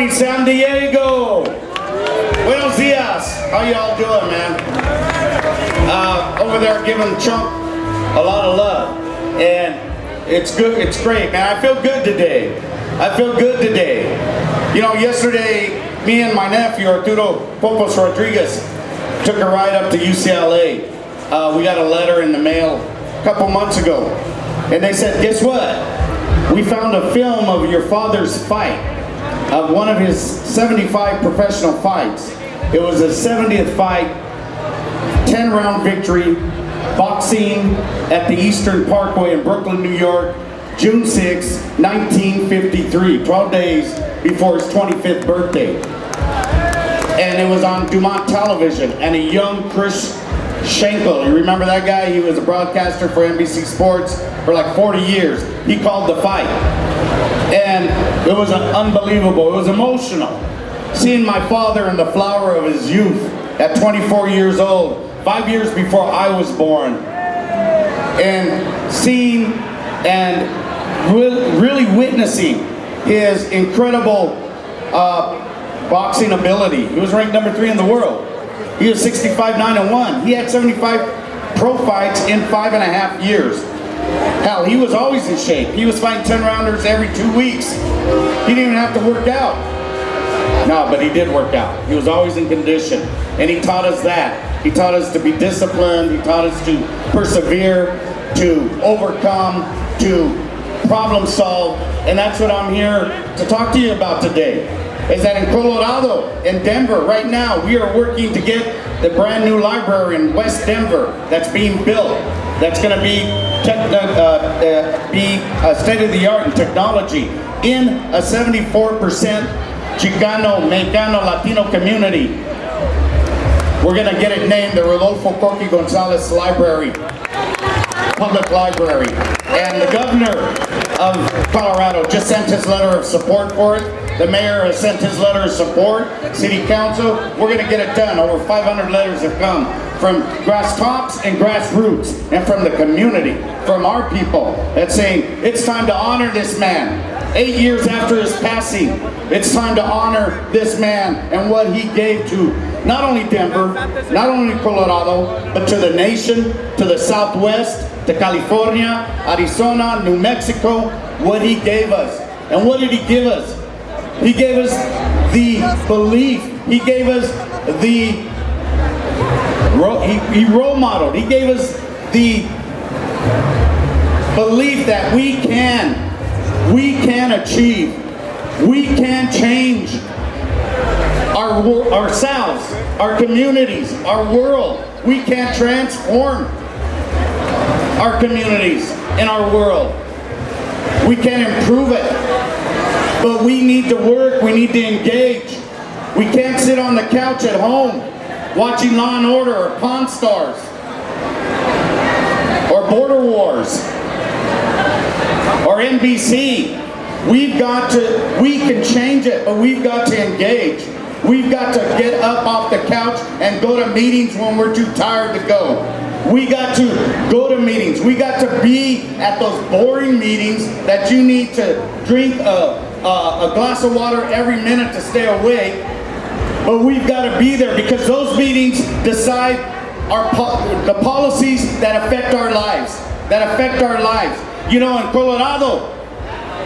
morning, San Diego. Buenos dias. How y'all doing, man? Over there giving Chunk a lot of love. And it's good, it's great, man. I feel good today. I feel good today. You know, yesterday, me and my nephew, Arturo Popos Rodriguez, took a ride up to UCLA. We got a letter in the mail a couple months ago. And they said, guess what? We found a film of your father's fight, of one of his 75 professional fights. It was his 70th fight, 10-round victory, boxing at the Eastern Parkway in Brooklyn, New York, June 6, 1953, 12 days before his 25th birthday. And it was on Dumont Television, and a young Chris Schenkel, you remember that guy? He was a broadcaster for NBC Sports for like 40 years. He called the fight. And it was unbelievable, it was emotional. Seeing my father in the flower of his youth at 24 years old, 5 years before I was born. And seeing and really witnessing his incredible boxing ability. He was ranked number 3 in the world. He was 65-9-1. He had 75 pro fights in 5.5 years. Hell, he was always in shape. He was fighting 10-rounders every 2 weeks. He didn't even have to work out. No, but he did work out. He was always in condition. And he taught us that. He taught us to be disciplined. He taught us to persevere, to overcome, to problem solve. And that's what I'm here to talk to you about today. Is that in Colorado, in Denver, right now, we are working to get the brand new library in West Denver that's being built. That's going to be state-of-the-art in technology in a 74% Chicano, Mexicano, Latino community. We're going to get it named the Rodolfo Coqui Gonzales Library, Public Library. And the governor of Colorado just sent his letter of support for it. The mayor has sent his letter of support. City council, we're going to get it done. Over 500 letters have come from grass tops and grassroots, and from the community, from our people, that's saying it's time to honor this man. 8 years after his passing, it's time to honor this man and what he gave to not only Denver, not only Colorado, but to the nation, to the Southwest, to California, Arizona, New Mexico, what he gave us. And what did he give us? He gave us the belief. He gave us the, he role modeled. He gave us the belief that we can achieve, we can change ourselves, our communities, our world. We can transform our communities and our world. We can improve it. But we need to work, we need to engage. We can't sit on the couch at home watching Law and Order or Pawn Stars or Border Wars or NBC. We can change it, but we've got to engage. We've got to get up off the couch and go to meetings when we're too tired to go. We got to go to meetings. We got to be at those boring meetings that you need to drink a glass of water every minute to stay awake. But we've got to be there because those meetings decide the policies that affect our lives. You know, in Colorado,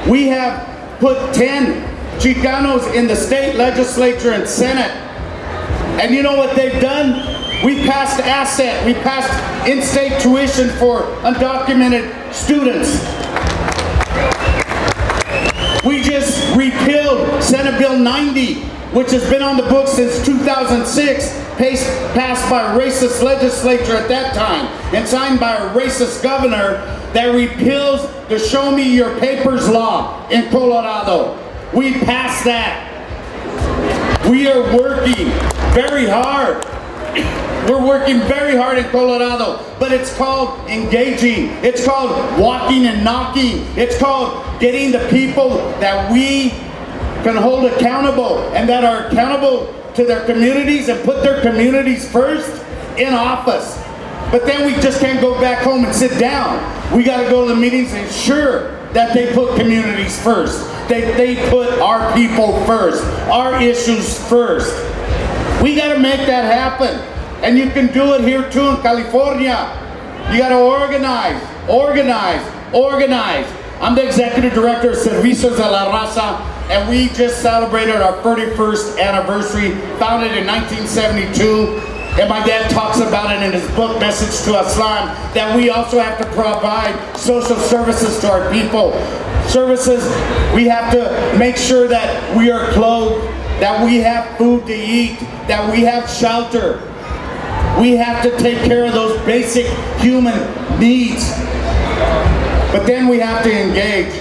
we have put 10 Chicanos in the state legislature and Senate. And you know what they've done? We passed asset, we passed in-state tuition for undocumented students. We just repealed Senate Bill 90, which has been on the books since 2006, passed by a racist legislature at that time, and signed by a racist governor that repeals the Show Me Your Papers law in Colorado. We passed that. We are working very hard. We're working very hard in Colorado, but it's called engaging. It's called walking and knocking. It's called getting the people that we can hold accountable and that are accountable to their communities and put their communities first in office. But then we just can't go back home and sit down. We got to go to the meetings and ensure that they put communities first. They put our people first, our issues first. We got to make that happen. And you can do it here too in California. You got to organize, organize, organize. I'm the executive director of Servicios de la Raza, and we just celebrated our 31st anniversary, founded in 1972. And my dad talks about it in his book, Message to Islam, that we also have to provide social services to our people. Services, we have to make sure that we are clothed, that we have food to eat, that we have shelter. We have to take care of those basic human needs. But then we have to engage.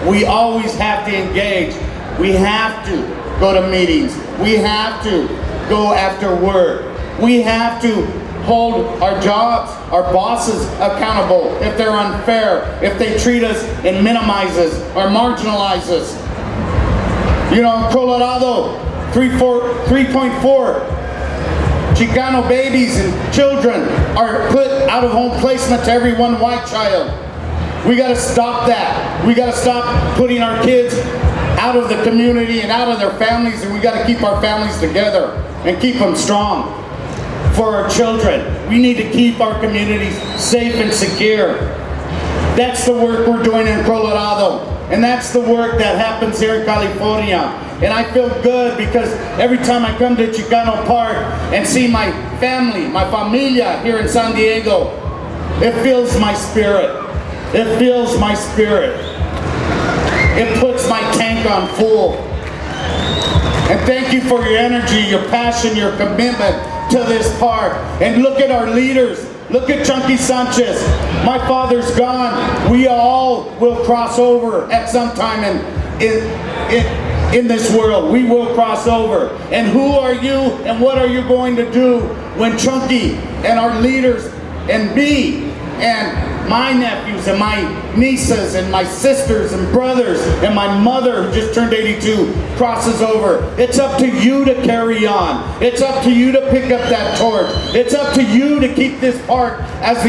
We always have to engage. We have to go to meetings. We have to go after work. We have to hold our jobs, our bosses accountable if they're unfair, if they treat us and minimize us or marginalize us. You know, in Colorado, 3.4 Chicano babies and children are put out of home placement to every one white child. We got to stop that. We got to stop putting our kids out of the community and out of their families, and we got to keep our families together and keep them strong for our children. We need to keep our communities safe and secure. That's the work we're doing in Colorado, and that's the work that happens here in California. And I feel good because every time I come to Chicano Park and see my family, my familia here in San Diego, it fills my spirit. It fills my spirit. It puts my tank on full. And thank you for your energy, your passion, your commitment to this park. And look at our leaders. Look at Chunky Sanchez. My father's gone. We all will cross over at some time in this world. We will cross over. And who are you and what are you going to do when Chunky and our leaders and me and my nephews and my nieces and my sisters and brothers and my mother who just turned 82 crosses over? It's up to you to carry on. It's up to you to pick up that torch. It's up to you to keep this park as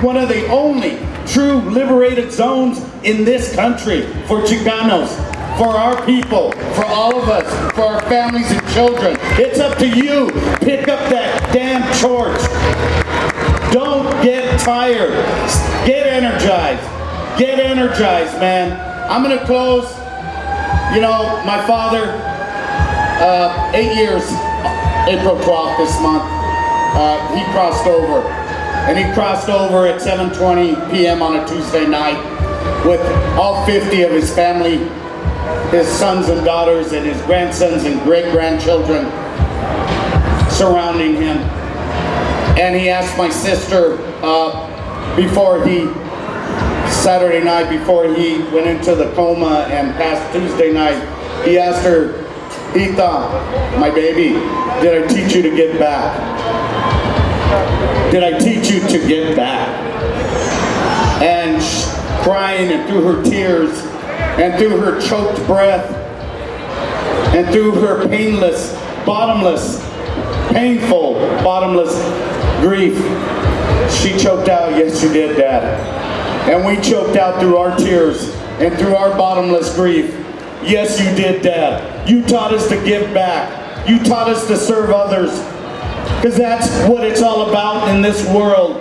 one of the only true liberated zones in this country for Chicanos, for our people, for all of us, for our families and children. It's up to you. Pick up that damn torch. Don't get tired. Get energized. Get energized, man. I'm going to close. You know, my father, 8 years, April 12th this month, he crossed over. And he crossed over at 7:20 p.m. on a Tuesday night with all 50 of his family, his sons and daughters and his grandsons and great-grandchildren surrounding him. And he asked my sister Saturday night, before he went into the coma and passed Tuesday night, he asked her, "Ita, my baby, did I teach you to get back? Did I teach you to get back?" And crying, and through her tears, and through her choked breath, and through her painless, bottomless, painful, bottomless grief, she choked out, "Yes, you did, Dad." And we choked out through our tears and through our bottomless grief, "Yes, you did, Dad. You taught us to give back. You taught us to serve others." Because that's what it's all about in this world.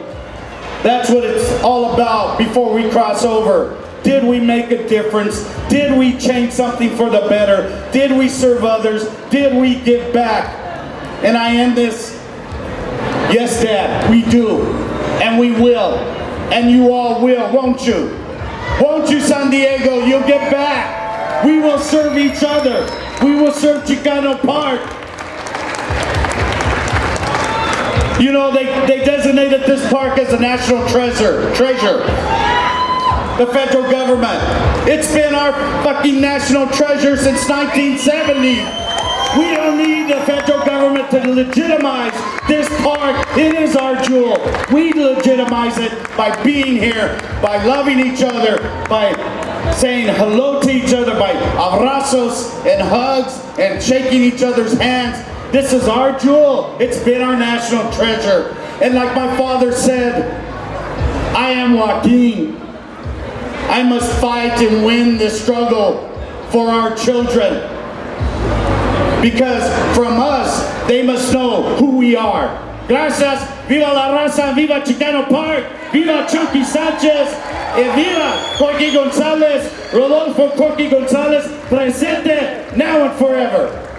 That's what it's all about before we cross over. Did we make a difference? Did we change something for the better? Did we serve others? Did we give back? And I end this. Yes, Dad, we do. And we will. And you all will, won't you? Won't you, San Diego? You'll get back. We will serve each other. We will serve Chicano Park. You know, they designated this park as a national treasure. The federal government. It's been our fucking national treasure since 1970. We don't need the federal government to legitimize this park. It is our jewel. We legitimize it by being here, by loving each other, by saying hello to each other, by abrazos and hugs and shaking each other's hands. This is our jewel. It's been our national treasure. And like my father said, I am Joaquin. I must fight and win this struggle for our children. Because from us, they must know who we are. Gracias, viva la raza, viva Chicano Park, viva Chucky Sanchez, y viva Corky Gonzales, Rodolfo Corky Gonzales, presente now and forever.